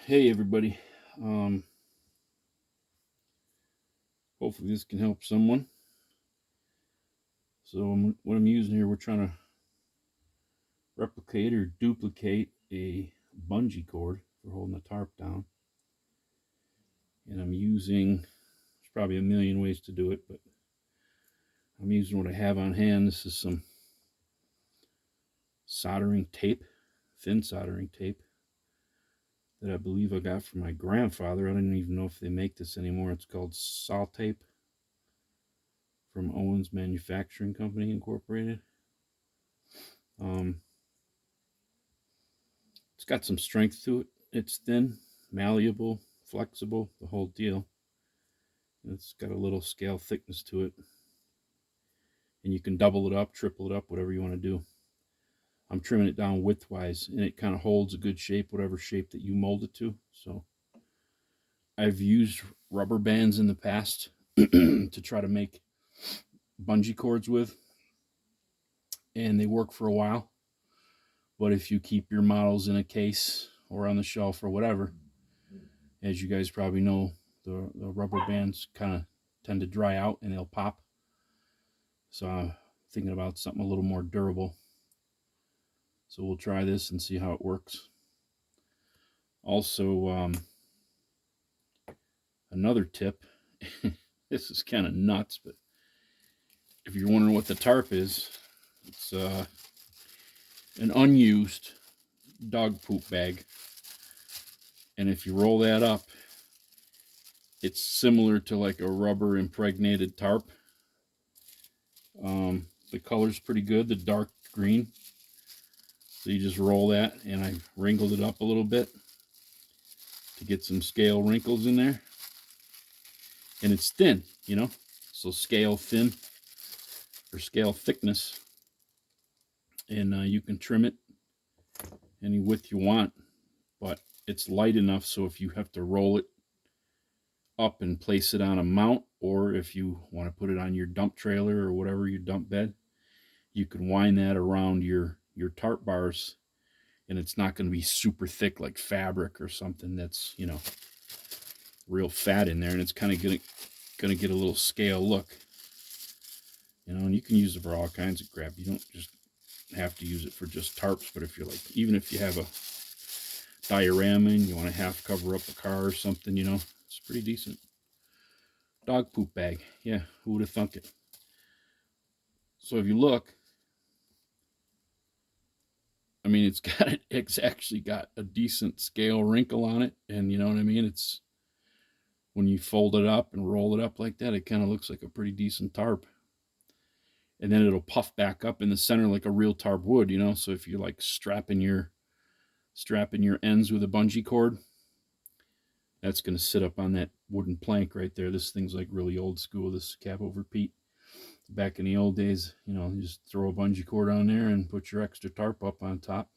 Hey everybody. Hopefully this can help someone. So what I'm using here, we're trying to replicate or duplicate a bungee cord for holding the tarp down. And I'm using, there's probably a million ways to do it, but I'm using what I have on hand. This is some soldering tape, thin soldering tape that I believe I got from my grandfather. I don't even know if they make this anymore. It's called Salt Tape from Owens Manufacturing Company Incorporated. It's got some strength to it. It's thin, malleable, flexible, the whole deal. It's got a little scale thickness to it. And you can double it up, triple it up, whatever you want to do. I'm trimming it down widthwise, and it kind of holds a good shape, whatever shape that you mold it to. So I've used rubber bands in the past to try to make bungee cords with, and they work for a while. But if you keep your models in a case or on the shelf or whatever, as you guys probably know, the rubber bands kind of tend to dry out and they'll pop. So I'm thinking about something a little more durable. So we'll try this and see how it works. Also, another tip. This is kind of nuts, but if you're wondering what the tarp is, it's an unused dog poop bag. And if you roll that up, it's similar to like a rubber impregnated tarp. The color's pretty good, the dark green. So you just roll that, and I wrinkled it up a little bit to get some scale wrinkles in there. And it's thin, so scale thin or scale thickness. And you can trim it any width you want, but it's light enough so if you have to roll it up and place it on a mount, or if you want to put it on your dump trailer or whatever, your dump bed, you can wind that around your tarp bars, and it's not going to be super thick like fabric or something that's real fat in there, and it's kind of going to get a little scale look, and you can use it for all kinds of crap. You don't just have to use it for just tarps, but if you're like, even if you have a diorama and you want to half cover up a car or something, it's pretty decent. Dog poop bag. Yeah, who would have thunk it? So if you look, I mean, it's actually got a decent scale wrinkle on it, and you know what I mean? It's, when you fold it up and roll it up like that, it kind of looks like a pretty decent tarp. And then it'll puff back up in the center like a real tarp would, so if you're like strapping your ends with a bungee cord, that's going to sit up on that wooden plank right there. This thing's like really old school, this cap over Pete. Back in the old days, you just throw a bungee cord on there and put your extra tarp up on top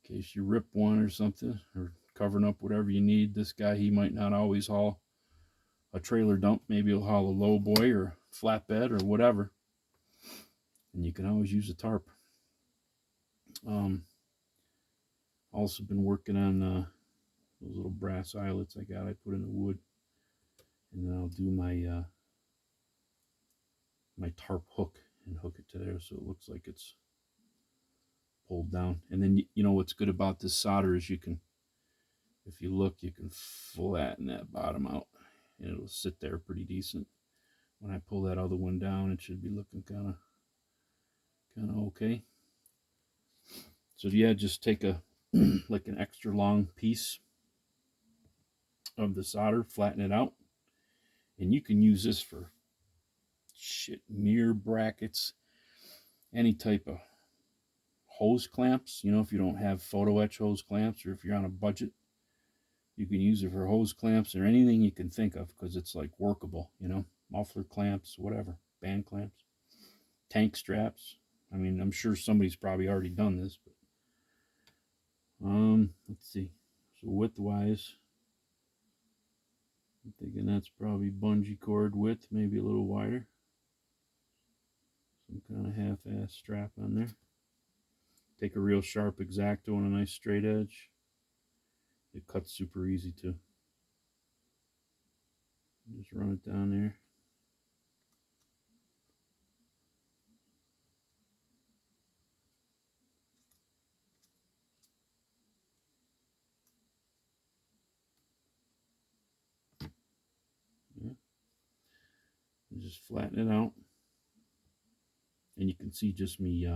in case you rip one or something, or covering up whatever you need. This guy, he might not always haul a trailer dump. Maybe he'll haul a low boy or flatbed or whatever, and you can always use a tarp. Also been working on those little brass eyelets I got. I put in the wood, and then I'll do my my tarp hook and hook it to there so it looks like it's pulled down. And then what's good about this solder is you can, if you look, you can flatten that bottom out, and it'll sit there pretty decent. When I pull that other one down, it should be looking kind of okay. So yeah, just take a like an extra long piece of the solder, flatten it out, and you can use this for mirror brackets, any type of hose clamps. If you don't have photo etch hose clamps, or if you're on a budget, you can use it for hose clamps or anything you can think of, because it's like workable, muffler clamps, whatever, band clamps, tank straps. I mean, I'm sure somebody's probably already done this, but let's see. So width-wise, I'm thinking that's probably bungee cord width, maybe a little wider. Some kind of half-ass strap on there. Take a real sharp X-Acto and a nice straight edge. It cuts super easy too. Just run it down there. Yeah. And just flatten it out. And you can see just me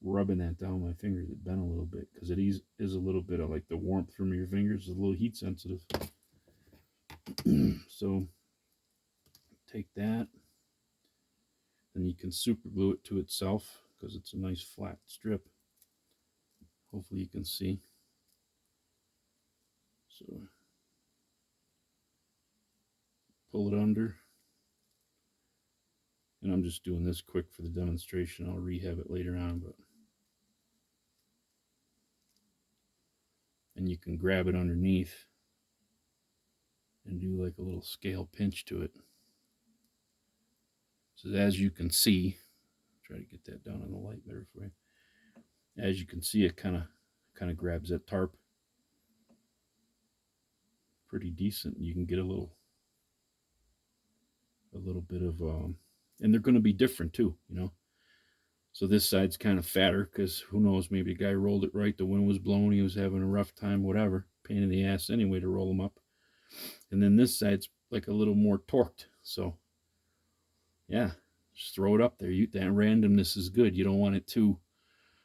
rubbing that down my fingers. It bent a little bit because it is a little bit of like the warmth from your fingers is a little heat sensitive. So take that, and you can super glue it to itself because it's a nice flat strip. Hopefully you can see. So pull it under. And I'm just doing this quick for the demonstration. I'll rehab it later on, but and you can grab it underneath and do like a little scale pinch to it. So as you can see, try to get that down on the light better for you. As you can see, it kind of grabs that tarp pretty decent. You can get a little bit of and they're going to be different too, you know. So this side's kind of fatter because who knows, maybe the guy rolled it right, the wind was blowing, he was having a rough time, whatever, pain in the ass anyway to roll them up. And then this side's like a little more torqued. So yeah, just throw it up there. That randomness is good. You don't want it too,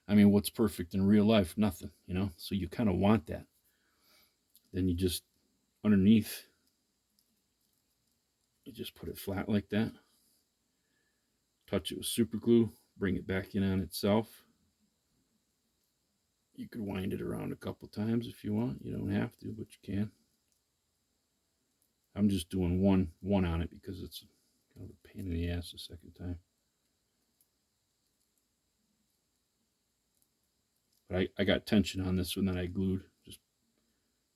I mean, what's perfect in real life? Nothing, you know. So you kind of want that. Then you just underneath, you just put it flat like that. Touch it with super glue, bring it back in on itself. You could wind it around a couple times if you want. You don't have to, but you can. I'm just doing one on it because it's kind of a pain in the ass the second time. But I got tension on this one that I glued. Just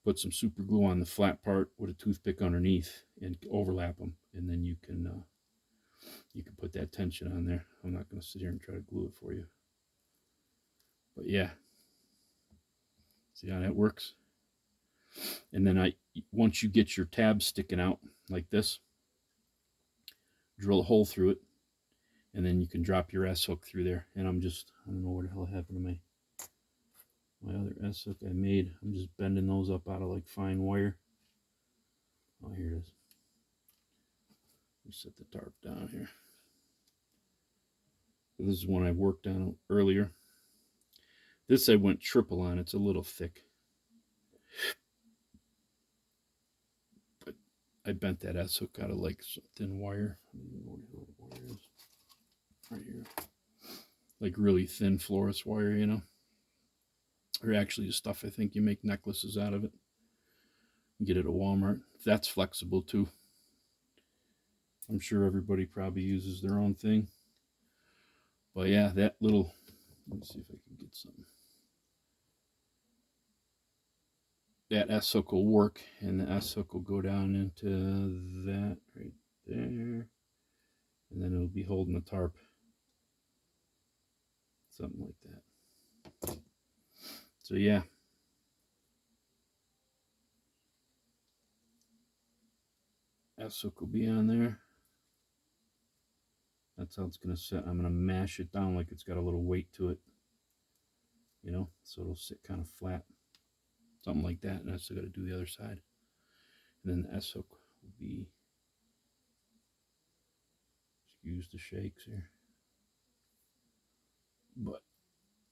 put some super glue on the flat part with a toothpick underneath and overlap them, and then you can put that tension on there. I'm not going to sit here and try to glue it for you, but yeah, see how that works. And then once you get your tabs sticking out like this, drill a hole through it, and then you can drop your S hook through there. And I don't know what the hell happened to my other S hook I made. I'm just bending those up out of like fine wire. Oh, here it is. Let me set the tarp down here. This is one I worked on earlier. This I went triple on. It's a little thick, but I bent that S hook out of like some thin wire. I don't know where the wire is. Right here. Like really thin fluorescent wire, you know. Or actually the stuff I think you make necklaces out of it. You get it at Walmart. That's flexible too. I'm sure everybody probably uses their own thing. But yeah, that little, let me see if I can get something. That S hook will work, and the S hook will go down into that right there. And then it'll be holding the tarp. Something like that. So yeah. S hook will be on there. That's how it's going to sit. I'm going to mash it down like it's got a little weight to it. You know, so it'll sit kind of flat. Something like that. And I still got to do the other side. And then the S hook will be, excuse the shakes here, but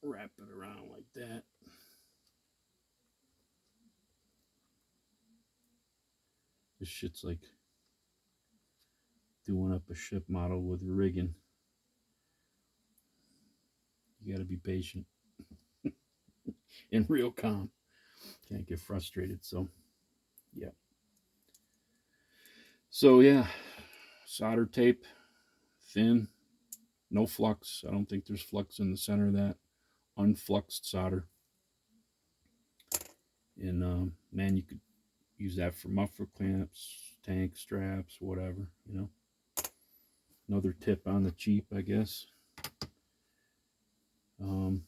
wrap it around like that. This shit's like doing up a ship model with rigging. You got to be patient and real calm. Can't get frustrated. So, yeah. So, yeah, solder tape, thin, no flux. I don't think there's flux in the center of that. Unfluxed solder. And, man, you could use that for muffler clamps, tank straps, whatever, you know. Another tip on the cheap, I guess. And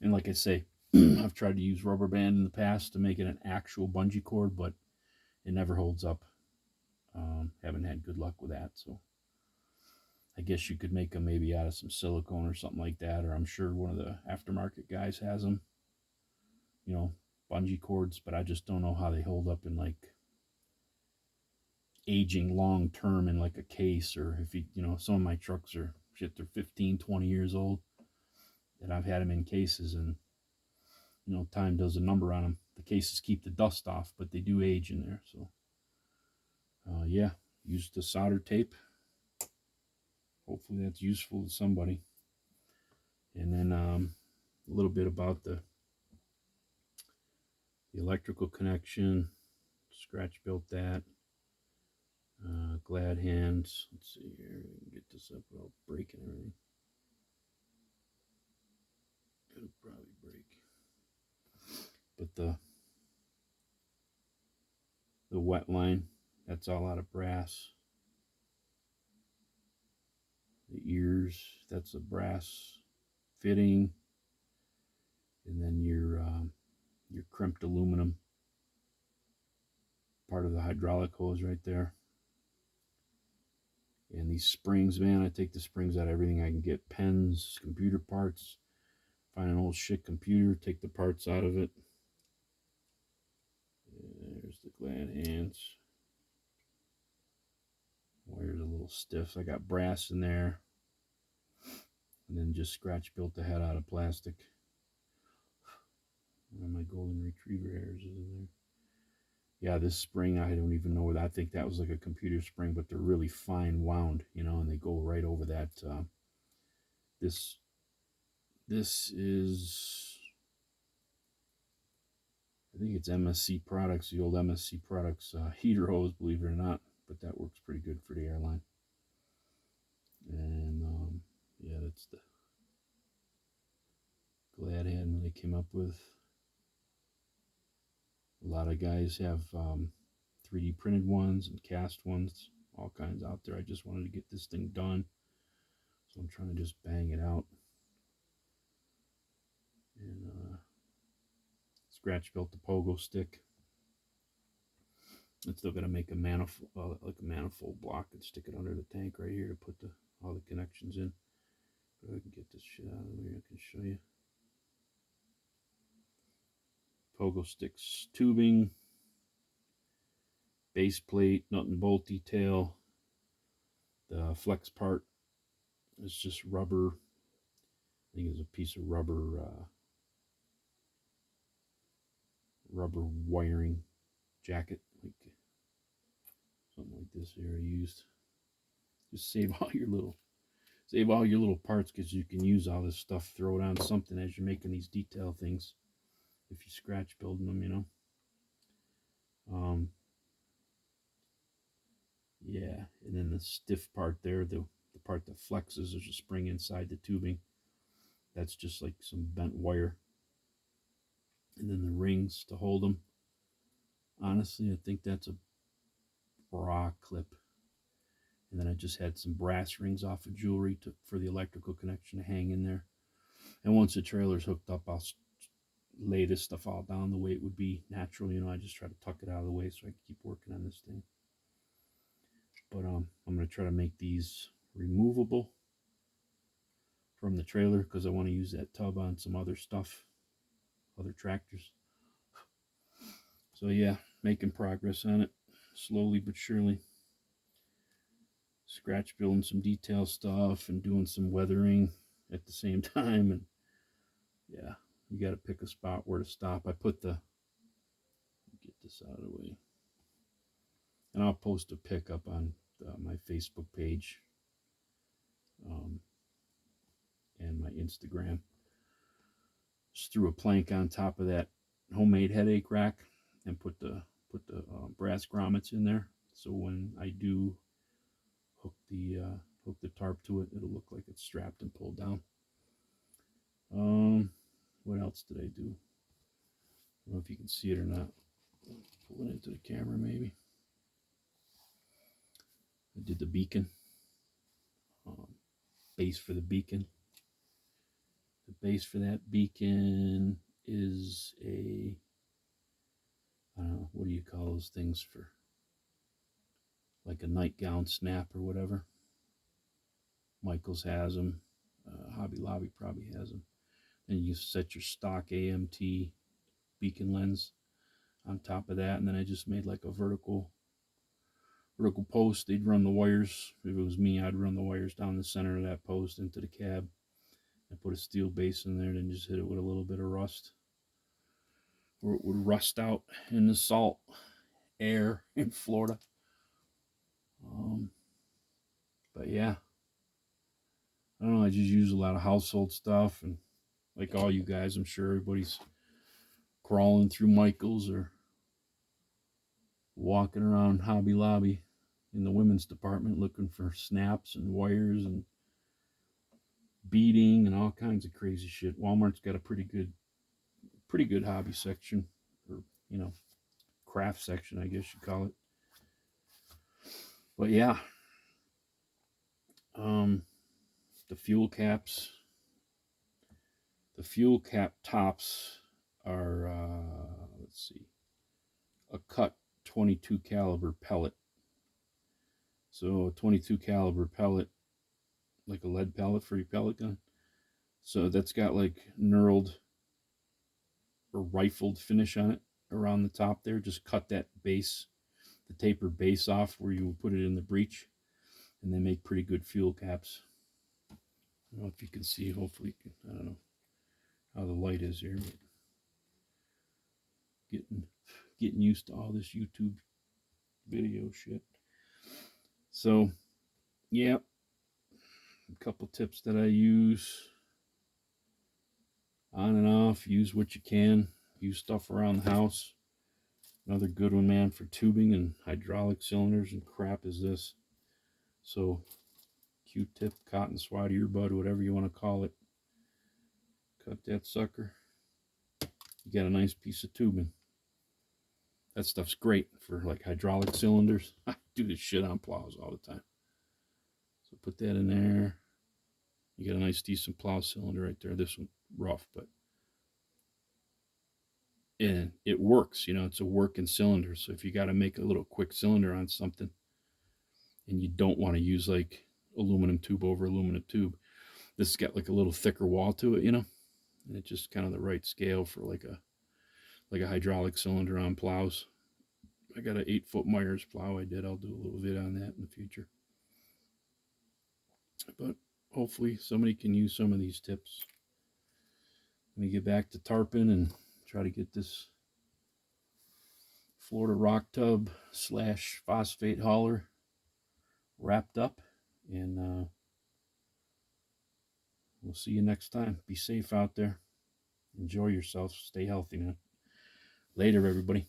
like I say, I've tried to use rubber band in the past to make it an actual bungee cord, but it never holds up. Haven't had good luck with that, so I guess you could make them maybe out of some silicone or something like that, or I'm sure one of the aftermarket guys has them, you know, bungee cords, but I just don't know how they hold up in like aging long term in like a case, or if you know, some of my trucks are shit, they're 15, 20 years old, and I've had them in cases, and you know, time does a number on them. The cases keep the dust off, but they do age in there. So yeah, use the solder tape. Hopefully that's useful to somebody. And then a little bit about the electrical connection. Scratch built that. Glad hands. Let's see here. We can get this up without breaking everything. It'll probably break. But the wet line, that's all out of brass. The ears, that's a brass fitting. And then your crimped aluminum, part of the hydraulic hose right there. And these springs, man, I take the springs out of everything I can get. Pens, computer parts. Find an old shit computer, take the parts out of it. There's the glad hands. Wire's a little stiff. I got brass in there. And then just scratch built the head out of plastic. One of my golden retriever hairs is in there. Yeah, this spring, I don't even know where that. I think that was like a computer spring, but they're really fine wound, you know, and they go right over that. This is, I think it's MSC Products, the old MSC Products heater hose, believe it or not, but that works pretty good for the airline. And yeah, that's the glad hand they came up with. A lot of guys have 3D printed ones and cast ones, all kinds out there. I just wanted to get this thing done, so I'm trying to just bang it out. And scratch built the pogo stick. I'm still gonna make a manifold, like a manifold block, and stick it under the tank right here to put all the connections in. But I can get this shit out of the way. I can show you. Pogo sticks, tubing, base plate, nut and bolt detail. The flex part is just rubber. I think it's a piece of rubber wiring jacket, like something like this here I used. Just save all your little parts, because you can use all this stuff, throw it on something as you're making these detail things if you scratch building them, you know. Yeah, and then the stiff part there, the part that flexes, there's a spring inside the tubing. That's just like some bent wire. And then the rings to hold them. Honestly, I think that's a bra clip. And then I just had some brass rings off of jewelry for the electrical connection to hang in there. And once the trailer's hooked up, I'll lay this stuff all down the way it would be natural. You know, I just try to tuck it out of the way so I can keep working on this thing. But I'm going to try to make these removable from the trailer, because I want to use that tub on some other stuff, other tractors. So yeah, making progress on it, slowly but surely. Scratch building some detail stuff and doing some weathering at the same time. And yeah, you got to pick a spot where to stop. I put get this out of the way, and I'll post a pic up on my Facebook page and my Instagram. Just threw a plank on top of that homemade headache rack and put the brass grommets in there, so when I do hook the tarp to it, it'll look like it's strapped and pulled down. What else did I do? I don't know if you can see it or not. Pull it into the camera maybe. I did the beacon, base for the beacon. The base for that beacon is a, I don't know, what do you call those things for, like a nightgown snap or whatever. Michaels has them. Hobby Lobby probably has them. And you set your stock AMT beacon lens on top of that, and then I just made like a vertical post. They'd run the wires. If it was me, I'd run the wires down the center of that post into the cab. I put a steel base in there, then just hit it with a little bit of rust, or it would rust out in the salt air in Florida. But yeah, I don't know. I just use a lot of household stuff, and like all you guys, I'm sure everybody's crawling through Michaels or walking around Hobby Lobby in the women's department looking for snaps and wires and beading and all kinds of crazy shit. Walmart's got a pretty good hobby section, or craft section, I guess you call it. But yeah, the fuel cap tops are let's see, a cut 22 caliber pellet. So a 22 caliber pellet, like a lead pellet for your pellet gun. So that's got like knurled or rifled finish on it around the top there. Just cut that base, the taper base off where you put it in the breech, and they make pretty good fuel caps. I don't know if you can see. Hopefully, I don't know how the light is here, but getting used to all this YouTube video shit. So, yeah, a couple tips that I use on and off. Use what you can. Use stuff around the house. Another good one, man, for tubing and hydraulic cylinders and crap is this. So, Q-tip, cotton swat earbud, whatever you want to call it. Cut that sucker. You got a nice piece of tubing. That stuff's great for like hydraulic cylinders. I do this shit on plows all the time. So put that in there. You got a nice decent plow cylinder right there. This one rough, but and it works. It's a working cylinder. So if you got to make a little quick cylinder on something, and you don't want to use like aluminum tube over aluminum tube, this has got like a little thicker wall to it, and it's just kind of the right scale for like a hydraulic cylinder on plows. I got an 8-foot Myers plow I did. I'll do a little vid on that in the future. But hopefully somebody can use some of these tips. Let me get back to tarping and try to get this Florida rock tub / phosphate hauler wrapped up. And we'll see you next time. Be safe out there. Enjoy yourself. Stay healthy, man. Later, everybody.